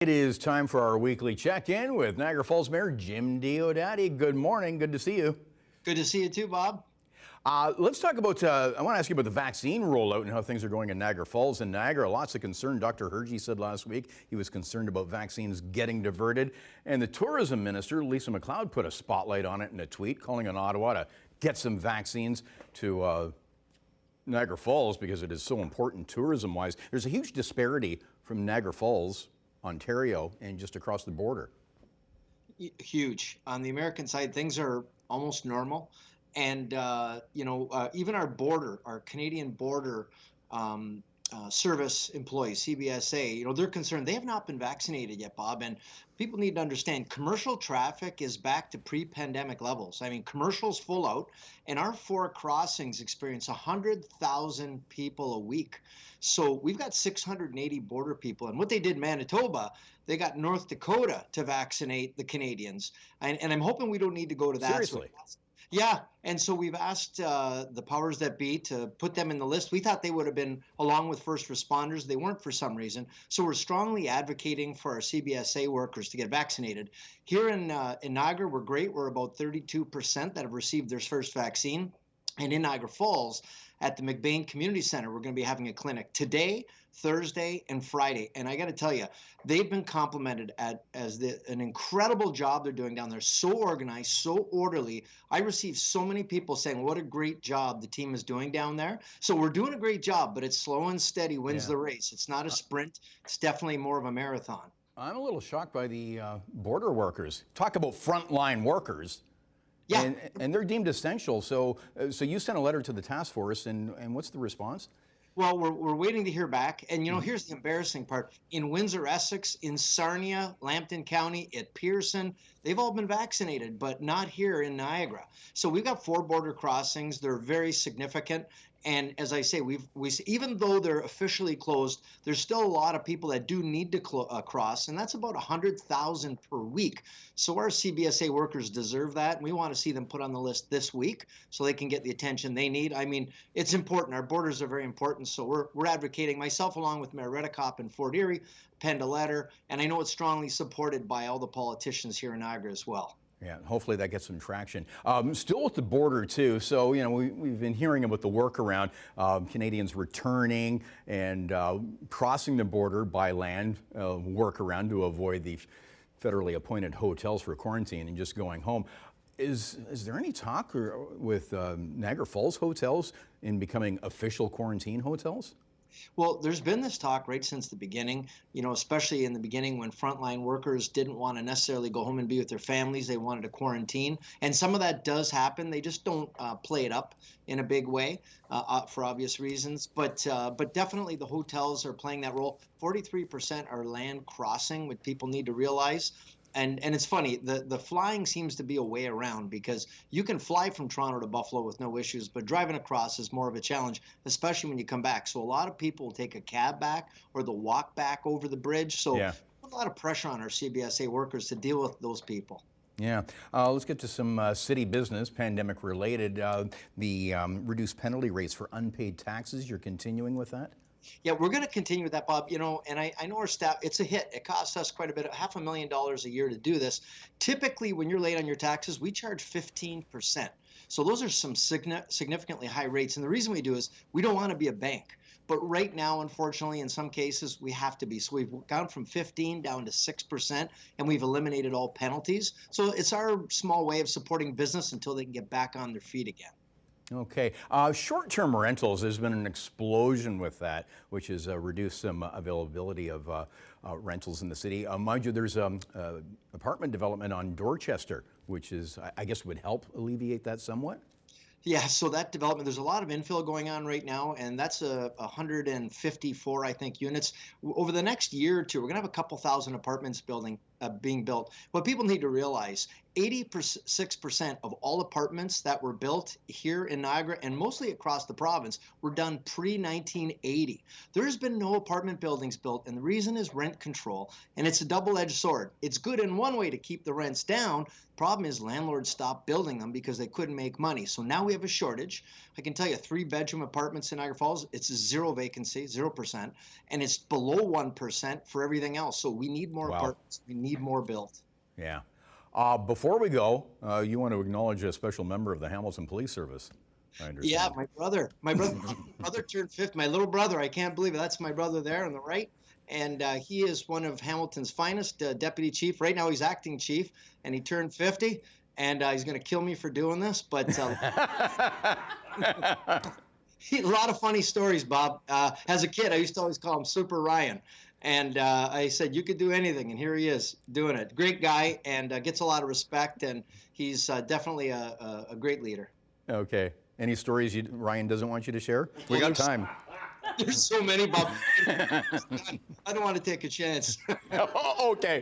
It is time for our weekly check-in with Niagara Falls Mayor Jim Diodati. Good morning. Good to see you. Good to see you too, Bob. Let's talk about, I want to ask you about the vaccine rollout and how things are going in Niagara Falls. In Niagara, lots of concern. Dr. Hergy said last week he was concerned about vaccines getting diverted. And the tourism minister, Lisa MacLeod, put a spotlight on it in a tweet, calling on Ottawa to get some vaccines to Niagara Falls because it is so important tourism-wise. There's a huge disparity from Niagara Falls, Ontario, and just across the border. Huge. On the American side, things are almost normal. And, even our Canadian border service employees, CBSA, they're concerned. They have not been vaccinated yet, Bob. And people need to understand commercial traffic is back to pre-pandemic levels. I mean, commercials full out, and our 4 crossings experience 100,000 people a week. So we've got 680 border people. And what they did in Manitoba, they got North Dakota to vaccinate the Canadians. And I'm hoping we don't need to go to that. Seriously? Yeah, and so we've asked the powers that be to put them in the list. We thought they would have been along with first responders. They weren't for some reason. So we're strongly advocating for our CBSA workers to get vaccinated. Here in Niagara, we're great. We're about 32% that have received their first vaccine. And in Niagara Falls, at the McBain Community Center, we're going to be having a clinic today, Thursday, and Friday. And I got to tell you, they've been complimented as an incredible job they're doing down there. So organized, so orderly. I received so many people saying what a great job the team is doing down there. So we're doing a great job, but it's slow and steady wins the race. It's not a sprint. It's definitely more of a marathon. I'm a little shocked by the border workers. Talk about frontline workers. Yeah. And they're deemed essential. So you sent a letter to the task force, and what's the response? Well, we're waiting to hear back. And, here's the embarrassing part. In Windsor, Essex, in Sarnia, Lambton County, at Pearson, they've all been vaccinated, but not here in Niagara. So we've got 4 border crossings. They're very significant. And as I say, even though they're officially closed, there's still a lot of people that do need to cross, and that's about 100,000 per week. So our CBSA workers deserve that, and we want to see them put on the list this week so they can get the attention they need. I mean, it's important. Our borders are very important, so we're advocating. Myself, along with Mayor Redekop in Fort Erie, penned a letter, and I know it's strongly supported by all the politicians here in Niagara as well. Yeah, hopefully that gets some traction. Still with the border too, so we've been hearing about the workaround, Canadians returning and crossing the border by land, workaround to avoid the federally appointed hotels for quarantine and just going home. Is there any talk with Niagara Falls hotels in becoming official quarantine hotels? Well, there's been this talk right since the beginning, especially in the beginning when frontline workers didn't want to necessarily go home and be with their families. They wanted to quarantine. And some of that does happen. They just don't play it up in a big way for obvious reasons. But definitely the hotels are playing that role. 43% are land crossing, what people need to realize. And it's funny, the flying seems to be a way around because you can fly from Toronto to Buffalo with no issues, but driving across is more of a challenge, especially when you come back. So a lot of people will take a cab back or they'll walk back over the bridge. So put a lot of pressure on our CBSA workers to deal with those people. Yeah. Let's get to some city business, pandemic related. The reduced penalty rates for unpaid taxes, you're continuing with that? Yeah, we're going to continue with that, Bob. And I know our staff, it's a hit. It costs us quite a bit, $500,000 a year to do this. Typically, when you're late on your taxes, we charge 15%. So those are some significantly high rates. And the reason we do is we don't want to be a bank. But right now, unfortunately, in some cases, we have to be. So we've gone from 15 down to 6%, and we've eliminated all penalties. So it's our small way of supporting business until they can get back on their feet again. Okay. Short-term rentals, there's been an explosion with that, which has reduced some availability of rentals in the city. Mind you, there's apartment development on Dorchester, which is, I guess, would help alleviate that somewhat. Yeah, so that development, there's a lot of infill going on right now, and that's 154, I think, units. Over the next year or two, we're going to have a couple thousand apartments building being built. What people need to realize, 86% of all apartments that were built here in Niagara and mostly across the province were done pre-1980. There's been no apartment buildings built, and the reason is rent control, and it's a double-edged sword. It's good in one way to keep the rents down. Problem is landlords stopped building them because they couldn't make money. So now we have a shortage. I can tell you, 3-bedroom apartments in Niagara Falls, it's 0 vacancy, 0%, and it's below 1% for everything else. So we need more apartments. We need more built. Yeah. Before we go, you want to acknowledge a special member of the Hamilton Police Service, I understand. Yeah, my brother turned 50. My little brother, I can't believe it. That's my brother there on the right. And he is one of Hamilton's finest deputy chief. Right now he's acting chief, and he turned 50. And he's going to kill me for doing this. But a lot of funny stories, Bob. As a kid, I used to always call him Super Ryan. And I said, you could do anything. And here he is doing it. Great guy, and gets a lot of respect. And he's definitely a great leader. Okay. Any stories Ryan doesn't want you to share? We got time. There's so many, Bob. I don't want to take a chance. Okay.